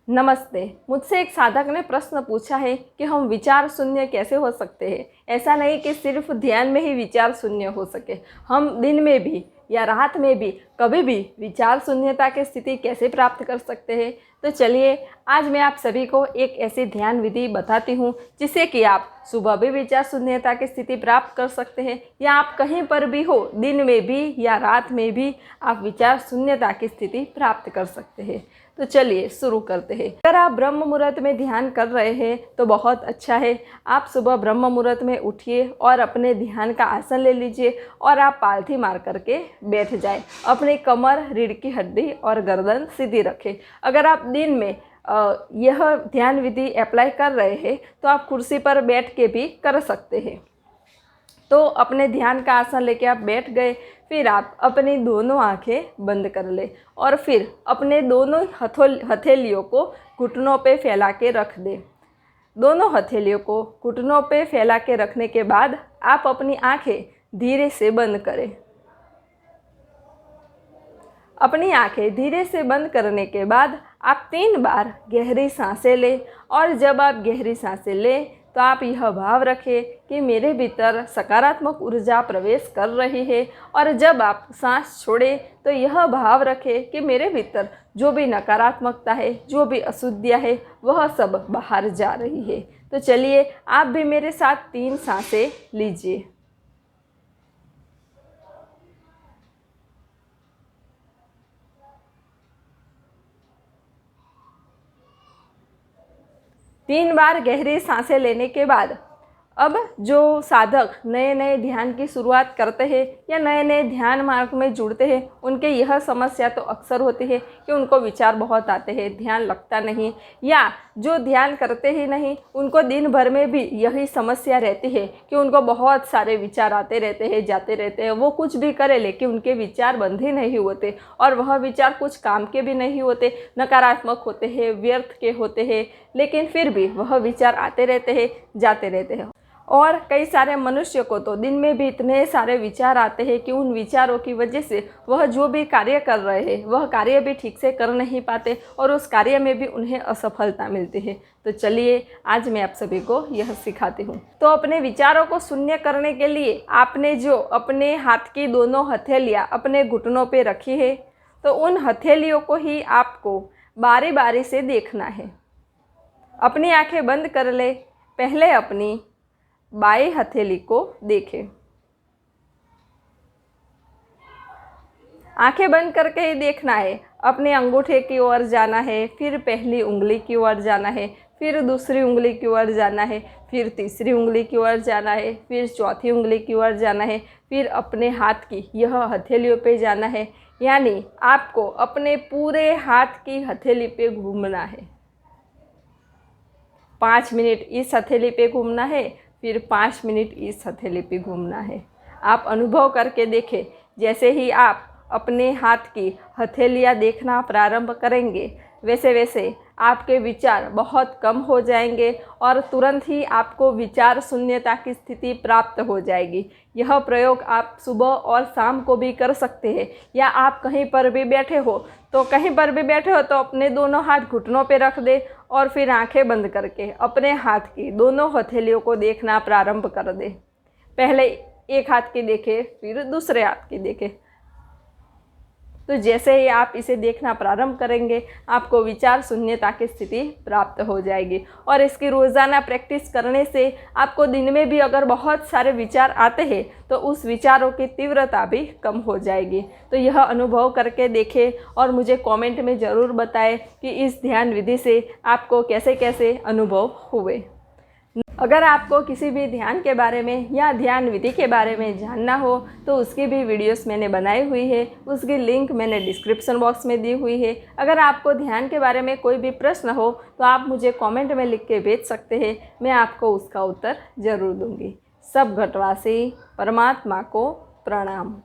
नमस्ते। मुझसे एक साधक ने प्रश्न पूछा है कि हम विचार शून्य कैसे हो सकते हैं। ऐसा नहीं कि सिर्फ ध्यान में ही विचार शून्य हो सके, हम दिन में भी या रात में भी कभी भी विचार शून्यता की स्थिति कैसे प्राप्त कर सकते हैं। तो चलिए आज मैं आप सभी को एक ऐसी ध्यान विधि बताती हूँ जिससे कि आप सुबह भी विचार शून्यता की स्थिति प्राप्त कर सकते हैं, या आप कहीं पर भी हो, दिन में भी या रात में भी आप विचार शून्यता की स्थिति प्राप्त कर सकते हैं। तो चलिए शुरू करते हैं। अगर आप ब्रह्म मुहूर्त में ध्यान कर रहे हैं तो बहुत अच्छा है। आप सुबह ब्रह्म मुहूर्त में उठिए और अपने ध्यान का आसन ले लीजिए और आप पालथी मार करके बैठ जाए। अपनी कमर, रीढ़ की हड्डी और गर्दन सीधी रखें। अगर आप दिन में यह ध्यान विधि अप्लाई कर रहे हैं तो आप कुर्सी पर बैठ के भी कर सकते हैं। तो अपने ध्यान का आसन लेके आप बैठ गए, फिर आप अपनी दोनों आंखें बंद कर ले और फिर अपने दोनों हथेलियों को घुटनों पे फैला के रख दें। दोनों हथेलियों को घुटनों पे फैला के रखने के बाद आप अपनी आंखें धीरे से बंद करें। अपनी आंखें धीरे से बंद करने के बाद आप 3 बार गहरी सांसें लें और जब आप गहरी सांसें लें तो आप यह भाव रखें कि मेरे भीतर सकारात्मक ऊर्जा प्रवेश कर रही है, और जब आप सांस छोड़ें तो यह भाव रखें कि मेरे भीतर जो भी नकारात्मकता है, जो भी अशुद्धियाँ है, वह सब बाहर जा रही है। तो चलिए आप भी मेरे साथ 3 सांसें लीजिए। तीन बार गहरी सांसें लेने के बाद अब जो साधक नए नए ध्यान की शुरुआत करते हैं या नए नए ध्यान मार्ग में जुड़ते हैं, उनके यह समस्या तो अक्सर होती है कि उनको विचार बहुत आते हैं, ध्यान लगता नहीं, या जो ध्यान करते ही नहीं उनको दिन भर में भी यही समस्या रहती है कि उनको बहुत सारे विचार आते रहते हैं, जाते रहते हैं। वो कुछ भी करे लेकिन उनके विचार बंद ही नहीं होते, और वह विचार कुछ काम के भी नहीं होते, नकारात्मक होते हैं, व्यर्थ के होते हैं, लेकिन फिर भी वह विचार आते रहते हैं, जाते रहते हैं। और कई सारे मनुष्य को तो दिन में भी इतने सारे विचार आते हैं कि उन विचारों की वजह से वह जो भी कार्य कर रहे हैं वह कार्य भी ठीक से कर नहीं पाते और उस कार्य में भी उन्हें असफलता मिलती है। तो चलिए आज मैं आप सभी को यह सिखाती हूँ। तो अपने विचारों को शून्य करने के लिए आपने जो अपने हाथ की दोनों हथेलियाँ अपने घुटनों पर रखी है, तो उन हथेलियों को ही आपको बारी बारी से देखना है। अपनी आंखें बंद कर ले। पहले अपनी बाएं हथेली को देखें। आंखें बंद करके ही देखना है। अपने अंगूठे की ओर जाना है, फिर पहली उंगली की ओर जाना है, फिर दूसरी उंगली की ओर जाना है, फिर तीसरी उंगली की ओर जाना है, फिर चौथी उंगली की ओर जाना है, फिर अपने हाथ की यह हथेलियों पे जाना है। यानी आपको अपने पूरे हाथ की हथेली पे घूमना है। 5 मिनट इस हथेली पे घूमना है, फिर 5 मिनट इस हथेली पे घूमना है। आप अनुभव करके देखें, जैसे ही आप अपने हाथ की हथेलियाँ देखना प्रारंभ करेंगे वैसे वैसे आपके विचार बहुत कम हो जाएंगे और तुरंत ही आपको विचार शून्यता की स्थिति प्राप्त हो जाएगी। यह प्रयोग आप सुबह और शाम को भी कर सकते हैं, या आप कहीं पर भी बैठे हो तो अपने दोनों हाथ घुटनों पे रख दे और फिर आंखें बंद करके अपने हाथ की दोनों हथेलियों को देखना प्रारंभ कर दे। पहले एक हाथ की देखे, फिर दूसरे हाथ की देखे। तो जैसे ही आप इसे देखना प्रारंभ करेंगे आपको विचार शून्यता की स्थिति प्राप्त हो जाएगी, और इसकी रोज़ाना प्रैक्टिस करने से आपको दिन में भी अगर बहुत सारे विचार आते हैं तो उस विचारों की तीव्रता भी कम हो जाएगी। तो यह अनुभव करके देखें और मुझे कमेंट में ज़रूर बताएं कि इस ध्यान विधि से आपको कैसे कैसे अनुभव हुए। अगर आपको किसी भी ध्यान के बारे में या ध्यान विधि के बारे में जानना हो तो उसकी भी वीडियोस मैंने बनाई हुई है, उसकी लिंक मैंने डिस्क्रिप्शन बॉक्स में दी हुई है। अगर आपको ध्यान के बारे में कोई भी प्रश्न हो तो आप मुझे कमेंट में लिख के भेज सकते हैं, मैं आपको उसका उत्तर ज़रूर दूँगी। सब घटवासी परमात्मा को प्रणाम।